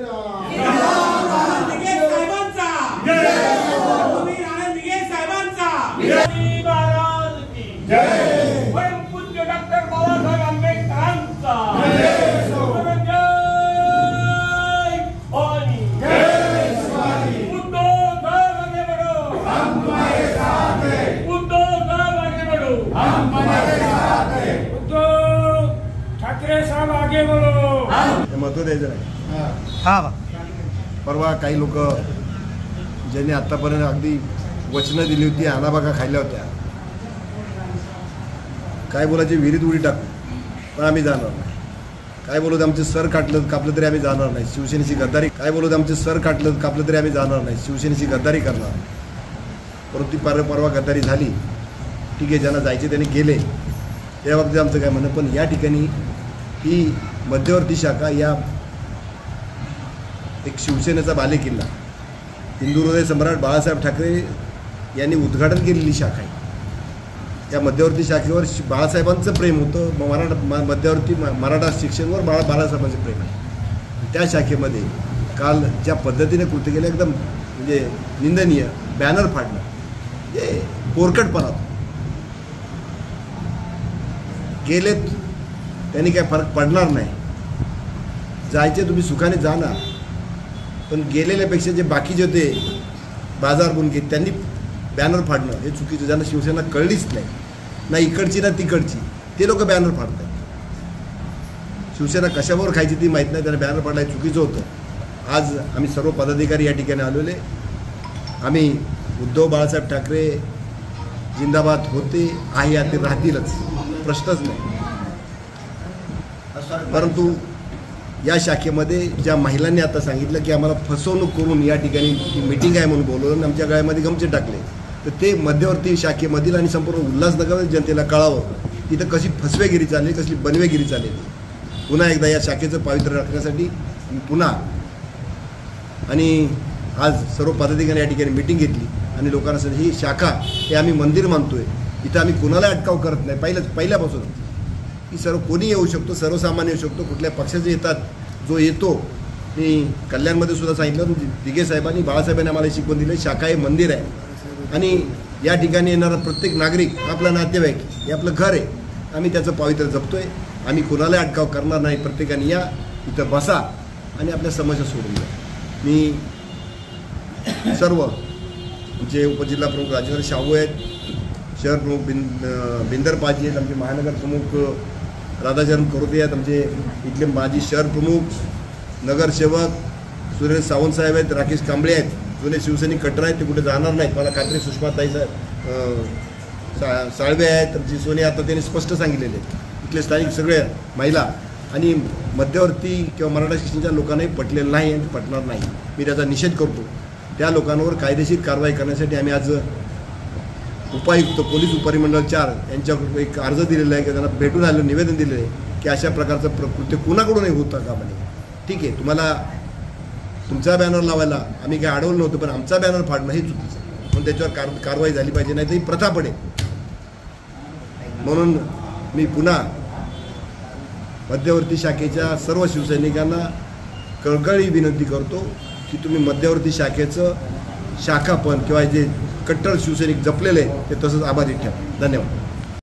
शिवसेना निगे साहेबांचा निगे साहेबांचा महाराज की जय। पूज्य डॉक्टर बाबासाहेब आंबेडकरांचा महत्व द्यायचं नाही। परवा काही लोक ज्यांनी आतापर्यंत अगदी वचनं दिली होती, आणाबागा खाल्ल्या होत्या, काय बोलायची विहिरीत उडी टाकू, पण आम्ही जाणार नाही। काय बोलत आमचे सर कापलं तरी आम्ही जाणार नाही। शिवसेनेची गद्दारी, काय बोलत आमचे सर कापलं तरी आम्ही जाणार नाही। शिवसेनेची गद्दारी करणार, परंतु परवा गद्दारी झाली, ठीक आहे, ज्यांना जायचे त्यांनी गेले, त्या बाबतीत आमचं काय म्हणणं। पण या ठिकाणी ही मध्यवर्ती शाखा या एक शिवसेनेचा बालेकिल्ला, हिंदू हृदय सम्राट बाळासाहेब ठाकरे यांनी उद्घाटन केलेली शाखा आहे। या मध्यवर्ती शाखेवर बाळासाहेबांचं प्रेम होतं, मध्यवर्ती मराठा शिक्षणवर बाळासाहेबांचं प्रेम आहे। त्या शाखेमध्ये काल ज्या पद्धतीने कृती केल्या, एकदम म्हणजे निंदनीय, बॅनर फाडणं, हे पोरकटपणा। गेलेत त्यांनी काय फरक पडणार नाही, जायचे तुम्ही सुखाने जाणार, पण गेलेल्यापेक्षा जे बाकीचे होते बाजार बुनके त्यांनी बॅनर फाडणं हे चुकीचं। ज्यांना शिवसेना कळलीच नाही, ना इकडची ना तिकडची, ते लोक बॅनर फाडतात। शिवसेना कशावर खायची ती माहीत नाही, त्यांना बॅनर फाडणं हे चुकीचं होतं। आज आम्ही सर्व पदाधिकारी या ठिकाणी आलेले, आम्ही उद्धव बाळासाहेब ठाकरे जिंदाबाद होते, आहे, या ते राहतीलच, प्रश्नच नाही। परंतु या शाखेमध्ये ज्या महिलांनी आता सांगितलं की आम्हाला फसवणूक करून या ठिकाणी मीटिंग आहे म्हणून बोलवलं आणि आमच्या गळ्यामध्ये गमचे टाकले, तर ते मध्यवर्ती शाखेमधील आणि संपूर्ण उल्हासनगर जनतेला कळावं इथं कशी फसवेगिरी चालली, कसली बनवेगिरी चाललेली। पुन्हा एकदा या शाखेचं पावित्र्य राखण्यासाठी पुन्हा आणि आज सर्व पदाधिकारी या ठिकाणी मीटिंग घेतली आणि लोकांना सांगितलं ही शाखा हे आम्ही मंदिर मानतोय, इथं आम्ही कुणाला अटकाव करत नाही। पहिल्यापासून की सर्व कोणी येऊ शकतो, सर्वसामान्य येऊ शकतो, कुठल्या पक्षाचे येतात, जो येतो। मी कल्याणमध्ये सुद्धा सांगितलं, दिघे साहेबांनी बाळासाहेबांनी आम्हाला शिकवून दिलं, शाखा हे मंदिर आहे आणि या ठिकाणी येणारा प्रत्येक नागरिक आपला नातेवाईक, हे आपलं घर आहे, आम्ही त्याचं पावित्र्य जपतोय। आम्ही कुणाला अटकाव करणार नाही, प्रत्येकाने या इथं बसा आणि आपल्या समस्या सोडून द्या। मी सर्व आमचे उपजिल्हा प्रमुख राजेंद्र शाहू आहेत, शहर प्रमुख बिंदर पाजी आहेत, आमचे महानगर प्रमुख राधाचरण करोते आहेत, आमचे इथले माजी शहर प्रमुख, नगरसेवक सुरेश सावंत साहेब आहेत, राकेश कांबळे आहेत, जुने शिवसैनिक कट्टर आहेत, ते कुठे जाणार नाहीत। मला खात्री सुषमाताई साळवे आहेत, आमची सोनिया, आता त्यांनी स्पष्ट सांगितलेले आहेत। इथले स्थानिक सगळे महिला आणि मध्यवर्ती किंवा मराठा शिक्षणाच्या लोकांनाही पटलेलं नाही आणि पटणार नाही। मी त्याचा निषेध करतो। त्या लोकांवर कायदेशीर कारवाई करण्यासाठी आम्ही आज उपायुक्त पोलीस उपरिमंडळ 4 यांच्याकडून एक अर्ज दिलेला आहे की त्यांना भेटून आलं, निवेदन दिलेलं आहे की अशा प्रकारचं कृत्य कुणाकडूनही होतं का म्हणे। ठीक आहे, तुम्हाला तुमचा बॅनर लावायला आम्ही काही अडवलं नव्हतं, पण आमचा बॅनर फाडणं हे चुकीचं, म्हणून त्याच्यावर कारवाई झाली पाहिजे, नाही तर ही प्रथा पडेल। म्हणून मी पुन्हा मध्यवर्ती शाखेच्या सर्व शिवसैनिकांना कळकळी विनंती करतो की तुम्ही मध्यवर्ती शाखेचं शाखापण किंवा जे कट्टर शिवसैनिक जपलेले ते तसंच आभारी ठेवा। धन्यवाद।